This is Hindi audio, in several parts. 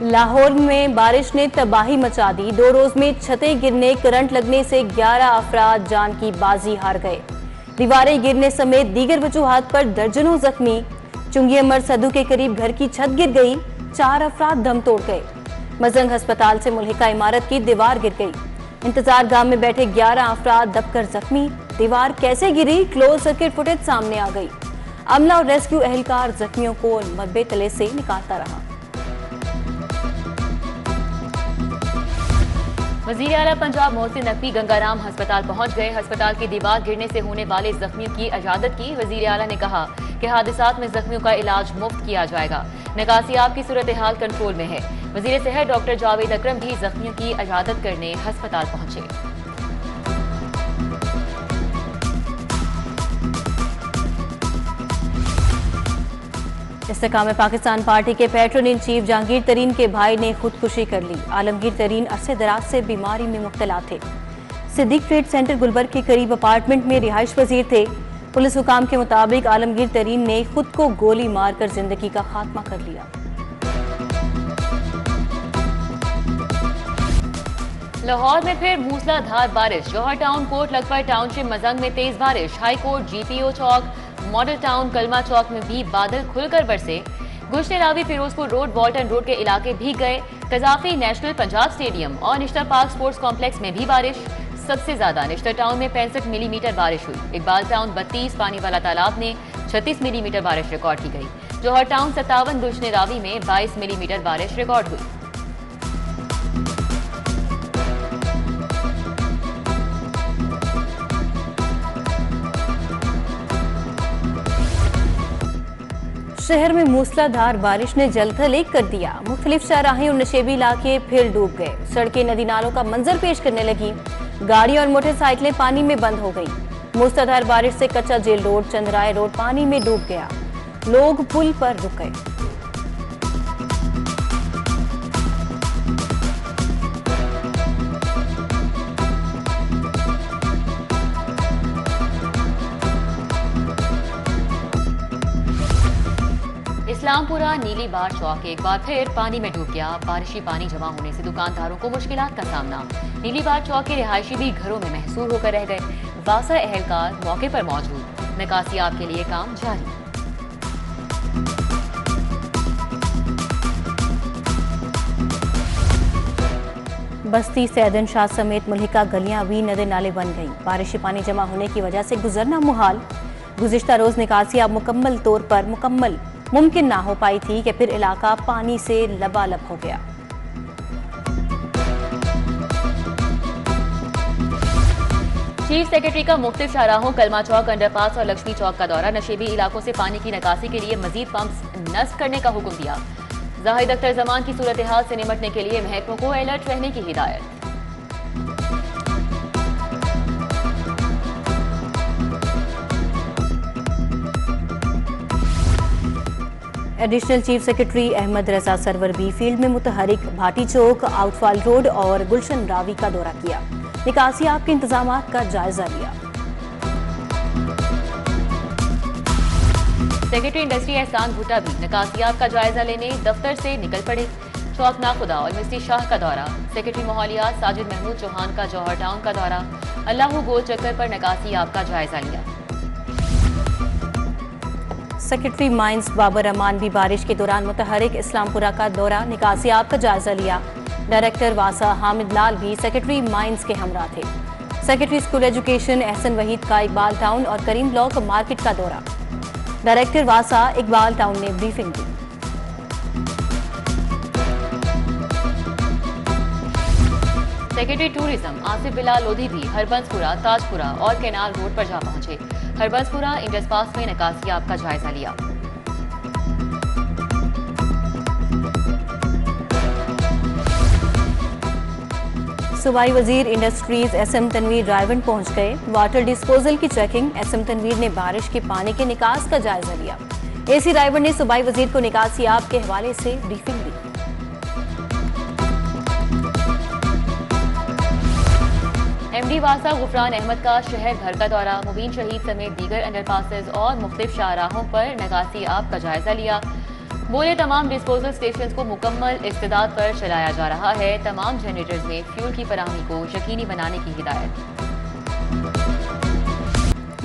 लाहौर में बारिश ने तबाही मचा दी। 2 रोज में छतें गिरने, करंट लगने से 11 अफराद जान की बाजी हार गए। दीवारें गिरने समेत दीगर वजूहात पर दर्जनों जख्मी। चुंगियमर सदू के करीब घर की छत गिर गई, 4 अफराद दम तोड़ गए। मजंग अस्पताल से मुल्हिका इमारत की दीवार गिर गई। इंतजार गाह में बैठे 11 अफराद दबकर जख्मी। दीवार कैसे गिरी, क्लोज सर्किट फुटेज सामने आ गई। अमला और रेस्क्यू एहलकार जख्मियों को मलबे तले से निकालता रहा। वजीर आला पंजाब मोहसिन नकवी गंगाराम अस्पताल पहुंच गए। अस्पताल की दीवार गिरने से होने वाले जख्मियों की इजाजत की। वजीर आला ने कहा कि हादसात में जख्मियों का इलाज मुफ्त किया जाएगा। निकासियाब की सूरत हाल कंट्रोल में है। वजीर सेहत डॉक्टर जावेद अकरम भी जख्मियों की इजाजत करने अस्पताल पहुंचे। इस्तेकाम पाकिस्तान पार्टी के पैट्रन इन चीफ जहांगीर तरीन के भाई ने खुदकुशी कर ली। आलमगीर तरीन अरसे दराज से बीमारी में मुब्तला थे। सिद्दीक ट्रेड सेंटर गुलबर्ग के करीब अपार्टमेंट में रिहाइश पजीर थे। पुलिस हुकाम के मुताबिक आलमगीर तरीन ने खुद को गोली मारकर जिंदगी का खात्मा कर लिया। लाहौर में फिर मूसलाधार बारिश। जौहर टाउन, कोट लखपत टाउनशिप, मजंग में तेज बारिश। High court, GPO Chowk, model town, Kalma Chowk में भी बादल खुलकर बरसे। गुश्ते Ravi, Ferozepur road, Walton road के इलाके भीग गए। कजाफी नेशनल पंजाब स्टेडियम और निश्तर पार्क स्पोर्ट्स कॉम्प्लेक्स में भी बारिश। सबसे ज्यादा निश्तर टाउन में 65 मिलीमीटर बारिश हुई। इकबाल टाउन 32, पानी वाला तालाब में 36 मिलीमीटर बारिश रिकॉर्ड की गई। जौहर टाउन 57, गुश्ते रावी में 22 मिलीमीटर बारिश रिकॉर्ड हुई। शहर में मूसलाधार बारिश ने जलथल एक कर दिया। मुख्तलिफ शाहराहें और नशेबी इलाके फिर डूब गए। सड़कें नदी नालों का मंजर पेश करने लगी। गाड़ी और मोटरसाइकिलें पानी में बंद हो गईं। मूसलाधार बारिश से कच्चा जेल रोड, चंद्राय रोड पानी में डूब गया। लोग पुल पर रुक गए। इस्लामपुरा नीलीबार चौक एक बार फिर पानी में डूब गया। बारिशी पानी जमा होने से दुकानदारों को मुश्किलात का सामना। नीलीबार चौक के रिहायशी भी घरों में महसूर होकर रह गए। वासा एहलकार मौके पर मौजूद। निकासियाब के लिए काम जारी। बस्ती, सैदन शाह समेत मुल्हिका गलियां भी नदे नाले बन गईं। बारिशी पानी जमा होने की वजह से गुजरना मुहाल। गुज़िश्ता रोज निकासियाब मुकम्मल तौर पर मुमकिन ना हो पाई थी कि फिर इलाका पानी से लबालब हो गया। चीफ सेक्रेटरी का मुख्तलिफ शाहराहों, कलमा चौक, अंडरपास और लक्ष्मी चौक का दौरा। नशेबी इलाकों से पानी की निकासी के लिए मजीद पंप्स नस्ब करने का हुक्म दिया। जाहिद अख्तर जमान की सूरत हाल से निपटने के लिए महकमों को अलर्ट रहने की हिदायत। एडिशनल चीफ सेक्रेटरी अहमद रजा सरवर भी फील्ड में मुतहरिक। भाटी चौक, आउटफॉल रोड और गुलशन रावी का दौरा किया। निकासियाब के इंतजामात का जायजा लिया। सेक्रेटरी इंडस्ट्री एहसान भुट्टा भी निकासियाब का जायजा लेने दफ्तर से निकल पड़े। चौक नाखुदा और मिस्टी शाह का दौरा। सेक्रेटरी माहौलियात साजिद महमूद चौहान का जौहर टाउन का दौरा। अल्लाहू गोल चक्कर पर निकासियाब का जायजा लिया। सेक्रेटरी माइंस बाबर रहमान भी बारिश के दौरान मुतहरिक। इस्लामपुरा का दौरा, निकासियाब का जायजा लिया। डायरेक्टर वासा हामिद लाल भी सेक्रेटरी माइंस के हमरा थे। Secretary school education Ehsan Waheed का इकबाल टाउन और करीम ब्लॉक मार्केट का दौरा। डायरेक्टर वासा इकबाल टाउन ने ब्रीफिंग दी। सेक्रेटरी टूरिज्म आसिफ बिलाल लोधी भी हरबंसपुरा, ताजपुरा और केनाल रोड पर जा पहुंचे। हरबंसपुरा इंडस पास में निकासियाब का जायजा लिया। सूबाई वजीर इंडस्ट्रीज एसएम तनवीर रायवंड पहुंच गए। वाटर डिस्पोजल की चेकिंग। एसएम तनवीर ने बारिश के पानी के निकास का जायजा लिया। एसी रायवंड ने सूबाई वजीर को निकासियाब के हवाले से ब्रीफिंग दी। एमडी वासा गुफरान अहमद का शहर भर का दौरा। मुबीन शहीद समेत दीगर अंडरपासेस और मुख्तलिफ शाहराहों पर निकासियाब का जायजा लिया। बोले तमाम डिस्पोजल स्टेशन को मुकम्मल इस्तेदाद पर चलाया जा रहा है। तमाम जनरेटर्स में फ्यूल की फराहमी को यकीनी बनाने की हिदायत।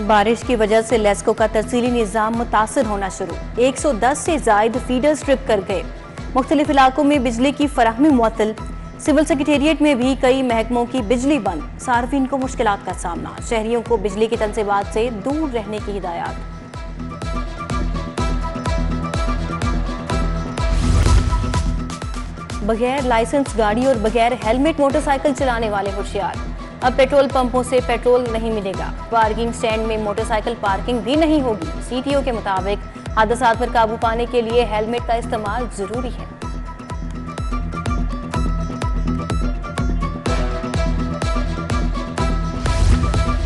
बारिश की वजह से लेस्को का तरसीली निज़ाम मुतासर होना शुरू। 110 से जायद फीडर्स ट्रिप कर गए। मुख्तलिफ इलाकों में बिजली की फराहमी मुअत्तल। सिविल सेक्रेटेरिएट में भी कई महकमों की बिजली बंद। सार्फिन को मुश्किलात का सामना। शहरियों को बिजली के तनसीबात से दूर रहने की हिदायत। बगैर लाइसेंस गाड़ी और बगैर हेलमेट मोटरसाइकिल चलाने वाले होशियार। अब पेट्रोल पंपों से पेट्रोल नहीं मिलेगा। पार्किंग स्टैंड में मोटरसाइकिल पार्किंग भी नहीं होगी। सीटीओ के मुताबिक हादसात पर काबू पाने के लिए हेलमेट का इस्तेमाल जरूरी है।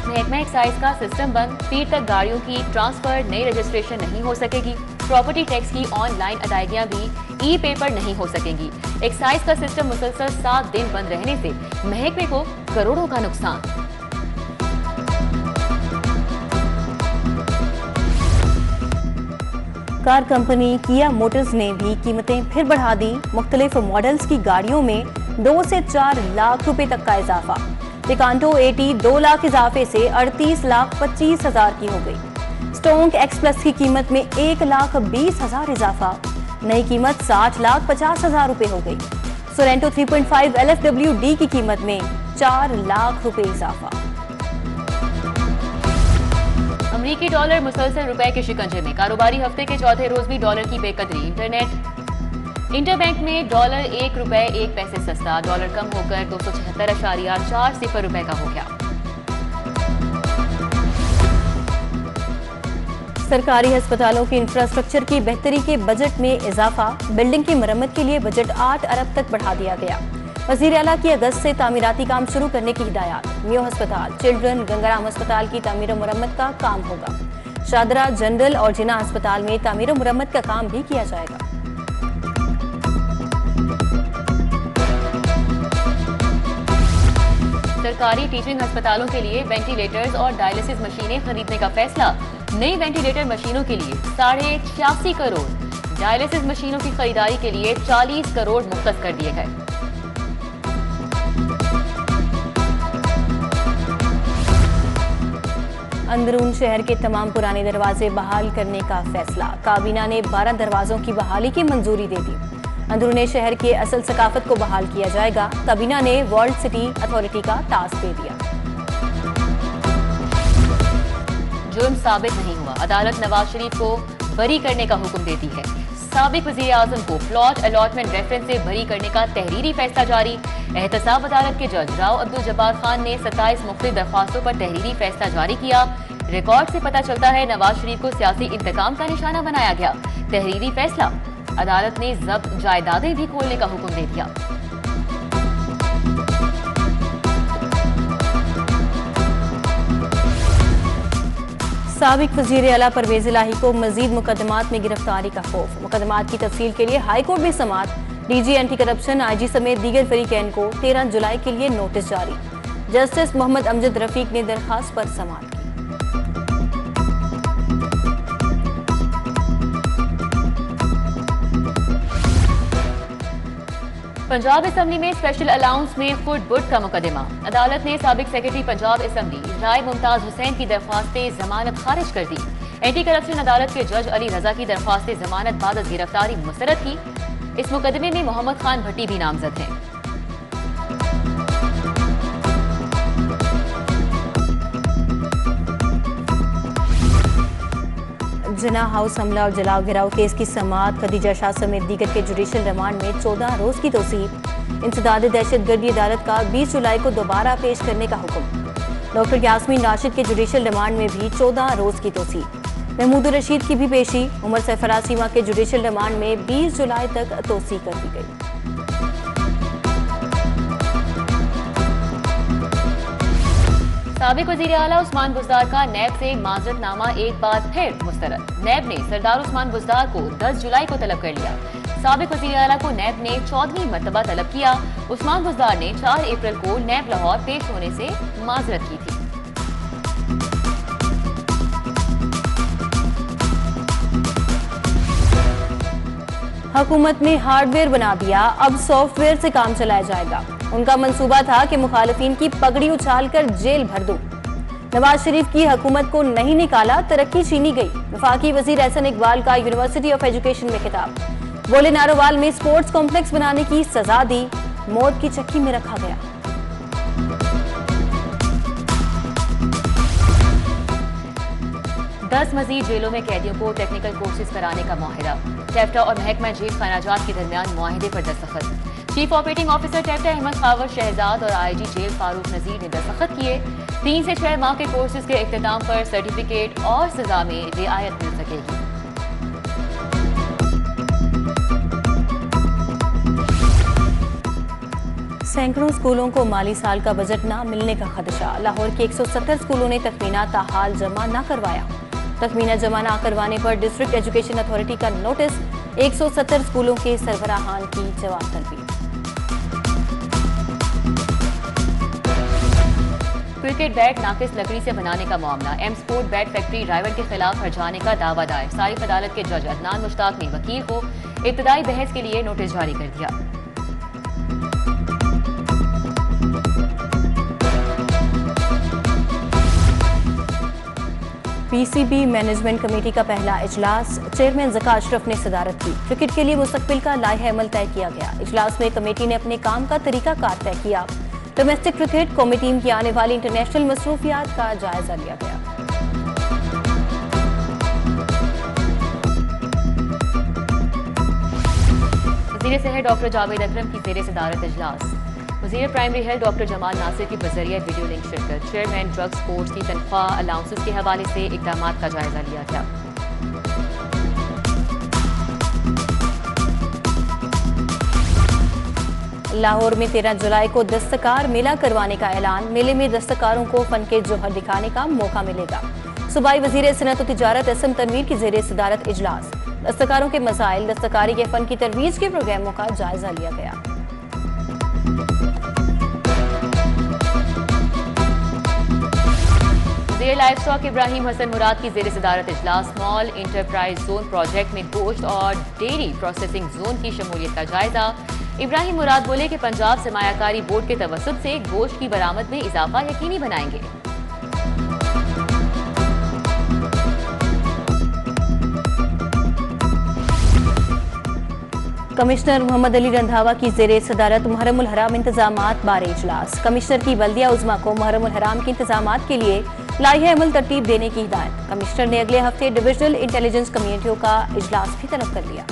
महकमा एक्साइज का सिस्टम बंद। पीर तक गाड़ियों की ट्रांसफर, नई रजिस्ट्रेशन नहीं हो सकेगी। प्रॉपर्टी टैक्स की ऑनलाइन अदायगियां भी ई पेपर नहीं हो सकेंगी। एक्साइज का सिस्टम मुसलसल 7 दिन बंद रहने से महकमे को करोड़ों का नुकसान। कार कंपनी किया मोटर्स ने भी कीमतें फिर बढ़ा दी। मुख्तलिफ मॉडल्स की गाड़ियों में 2 से 4 लाख रुपए तक का इजाफा। पिकांटो 80 2 लाख इजाफे से 38,25,000 की हो गई। स्टोंक एक्स प्लस की कीमत में 1,20,000 इजाफा। नई कीमत 60,50,000 रुपए हो गई। सोरेंटो 3.5 LFWD की कीमत में 4 लाख रुपए इजाफा। अमरीकी डॉलर मुसलसल रुपए के शिकंजे में। कारोबारी हफ्ते के चौथे रोज भी डॉलर की बेकदरी। इंटरबैंक में डॉलर 1 रुपए 1 पैसे सस्ता। डॉलर कम होकर 276.40 रुपए का हो गया। सरकारी अस्पतालों के इंफ्रास्ट्रक्चर की बेहतरी के बजट में इजाफा। बिल्डिंग की मरम्मत के लिए बजट 8 अरब तक बढ़ा दिया गया। वजीर आला की अगस्त से तामीराती काम शुरू करने की हिदायत। मियो अस्पताल, चिल्ड्रन, गंगाराम अस्पताल की तामीर मुरम्मत का काम होगा। शादरा, जनरल और जिना अस्पताल में तामीर मुरम्मत का काम भी किया जाएगा। सरकारी टीचिंग अस्पतालों के लिए वेंटिलेटर्स और डायलिसिस मशीनें खरीदने का फैसला। नई वेंटिलेटर मशीनों के लिए 86.5 करोड़, डायलिसिस मशीनों की खरीदारी के लिए 40 करोड़ मुख्तस कर दिए गए। अंदरून शहर के तमाम पुराने दरवाजे बहाल करने का फैसला। काबीना ने 12 दरवाजों की बहाली की मंजूरी दे दी। अंदरूने शहर के असल सकाफत को बहाल किया जाएगा। काबीना ने वर्ल्ड सिटी अथॉरिटी का टास्क दे दिया। जुर्म साबित नहीं हुआ, अदालत नवाज शरीफ को बरी करने का हुक्म देती है। साबिक वजीर आजम को प्लॉट अलॉटमेंट रेफरेंस से बरी करने का तहरीरी फैसला जारी। एहतसाब अदालत के जज राव अब्दुल जब्बार खान ने 27 मुख्तलिफ दरख्वास्तों पर तहरीरी फैसला जारी किया। रिकॉर्ड से पता चलता है नवाज शरीफ को सियासी इंतकाम का निशाना बनाया गया। तहरीरी फैसला, अदालत ने जब्त जायदादें भी खोलने का हुक्म दे दिया। साबिक वजीर आला परवेज इलाही को मजीद मुकदमात में गिरफ्तारी का खौफ। मुकदमात की तफसील के लिए हाई कोर्ट में समाअत। डीजी एंटी करप्शन IG समेत दीगर फरीकैन को 13 जुलाई के लिए नोटिस जारी। जस्टिस मोहम्मद अमजद रफीक ने दरखास्त पर समाअत की। पंजाब असेंबली में स्पेशल अलाउंस में फुट बुट का मुकदमा। अदालत ने साबिक सेक्रेटरी पंजाब असेंबली राय मुमताज हुसैन की दरख्वास्त जमानत खारिज कर दी। एंटी करप्शन अदालत के जज अली रजा की दरख्वास्त जमानत बाद गिरफ्तारी मुस्तरद की। इस मुकदमे में मोहम्मद खान भट्टी भी नामजद हैं। जिना हाउस हमला और जलाव गिराव केस की समाअत। खदीजा शाह समेत दीगर के जुडिशल रिमांड में 14 रोज की तौसीफ। इंसदाद दहशतगर्दी अदालत का 20 जुलाई को दोबारा पेश करने का हुक्म। डॉक्टर यास्मीन राशिद के जुडिशल रिमांड में भी 14 रोज की तौसीफ। महमूद रशीद की भी पेशी। उमर सरफराज सीमा के जुडिशल रिमांड में 20 जुलाई तक तौसी कर दी गई। साबिक वजीर आला उस्मान बुज़दार का नैब से माजरतनामा एक बार फिर मुस्तरद। नैब ने सरदार उस्मान बुज़दार को 10 जुलाई को तलब कर लिया। साबिक वजीर आला को नैब ने 14वीं मरतबा तलब किया। उस्मान बुज़दार ने 4 अप्रैल को नैब लाहौर पेश होने से माजरत की थी। हुकूमत ने हार्डवेयर बना दिया, अब सॉफ्टवेयर से काम चलाया जाएगा। उनका मंसूबा था कि मुखालिफिन की पगड़ी उछालकर जेल भर दूं। नवाज शरीफ की हुकूमत को नहीं निकाला, तरक्की छीनी गई। वफाकी वजीर एहसन इकबाल का यूनिवर्सिटी ऑफ एजुकेशन में खिताब। बोले नारोवाल में स्पोर्ट्स कॉम्प्लेक्स बनाने की सजा दी, मौत की चक्की में रखा गया। दस मजीद जेलों में कैदियों को टेक्निकल कोर्सेज कराने का मुआहिदा। टेप्टा और महकमा जेल खानाजात के दरमियान मुआहिदे पर दस्तखत। Chief operating officer TEPTA Ahmad Khawar Shahzad और आईजी जेल फारूक नजीर ने दस्तखत किए। 3 से 6 माह के कोर्सेज के इख्तिताम पर सर्टिफिकेट और सजा में रियायत मिल सकेगी। सैकड़ों स्कूलों को माली साल का बजट न मिलने का खदशा। लाहौर के 170 स्कूलों ने तखमीना ताहाल जमा न करवाया। तखमीना जमा न करवाने पर डिस्ट्रिक्ट एजुकेशन अथॉरिटी का नोटिस। 170 स्कूलों के सरबराहान की जवाब तलबी। क्रिकेट बैट नाकिस लकड़ी से बनाने का मामला। एम स्पोर्ट बैट फैक्ट्री रायवन के खिलाफ हर्जाने का दावा दायर। सारिफ अदालत के जज अदनान मुश्ताक ने वकील को इब्तदाई बहस के लिए नोटिस जारी कर दिया। पीसीबी मैनेजमेंट कमेटी का पहला इजलास। चेयरमैन ज़का अशरफ ने सदारत की। क्रिकेट के लिए मुस्तकबिल का लाइह अमल तय किया गया। इजलास में कमेटी ने अपने काम का तरीकाकार तय किया। डोमेस्टिक क्रिकेट कौमी टीम की आने वाली इंटरनेशनल मसरूफियात का जायजा लिया गया। वज़ीर सेहत डॉक्टर जावेद अकरम की ज़ेरे सदारत इजलास। वज़ीर primary health doctor Jamal Nasir की बजरिया वीडियो लिंक शिरकत। चेयरमैन ड्रग्स कोर्स की तनख्वाह अलाउंसेस के हवाले से इकदाम का जायजा लिया गया। लाहौर में 13 जुलाई को दस्तकार मेला करवाने का ऐलान। मेले में दस्तकारों को फन के जौहर दिखाने का मौका मिलेगा। सूबाई वज़ीर सनअत व तिजारत एसएम तनवीर की ज़ेरे सदारत इजलास। दस्तकारों के मसाइल, दस्तकारी के फन की तरवीज के प्रोग्रामों का जायजा लिया गया। वज़ीर लाइफ स्टॉक इब्राहिम हसन मुराद की ज़ेरे सदारत इजलास। स्मॉल इंटरप्राइज जोन प्रोजेक्ट में गोश्त और डेयरी प्रोसेसिंग जोन की शमूलियत का जायजा। इब्राहिम मुराद बोले कि पंजाब सरमायाकारी बोर्ड के तवस्सुत से गोश्त की बरामद में इजाफा यकीनी बनाएंगे। कमिश्नर मोहम्मद अली रंधावा की ज़ेरे सदारत मुहर्रमुल हराम इंतजामात बारे इजलास। कमिश्नर की बल्दिया उज़्मा को मुहर्रमुल हराम के इंतजामात के लिए लाइह अमल तरतीब देने की हिदायत। कमिश्नर ने अगले हफ्ते डिविजनल इंटेलिजेंस कमेटियों का इजलास भी तलब कर लिया।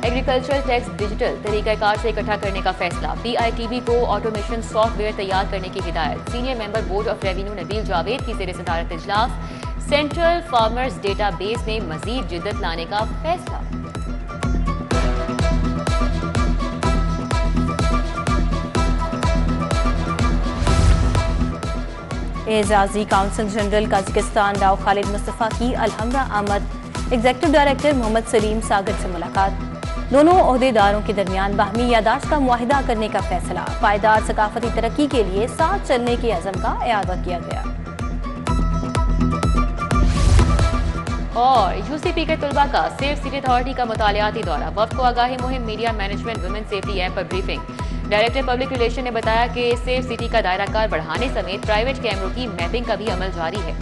एग्रीकल्चरल टैक्स डिजिटल तरीकाकार से इकट्ठा करने का फैसला। पीआईटीबी को ऑटोमेशन सॉफ्टवेयर तैयार करने की हिदायत। Senior member board of revenue Nabeel Javed की ज़ेरे सदारत इजलास। सेंट्रल फार्मर्स डेटाबेस में मजीद जिद्दत लाने का फैसला। एजाजी council general Kazakhstan Rao Khalid Mustafa की अलहमरा आमद। एग्जीक्यूटिव डायरेक्टर मोहम्मद सलीम सागर से मुलाकात। दोनों ओहदेदारों के दरमियान बाहमी यादाश्त का मुआहिदा करने का फैसला। पायदार सकाफती तरक्की के लिए साथ चलने के अज़म का इआदा किया गया। और यूसीपी के तलबा का सेफ सिटी अथॉरिटी का मुतालियाती दौरा। वफ्द को आगाही मुहिम media management women safety app पर ब्रीफिंग। डायरेक्टर पब्लिक रिलेशन ने बताया कि सेफ सिटी का दायरा कार बढ़ाने समेत प्राइवेट कैमरों की मैपिंग का भी अमल जारी है।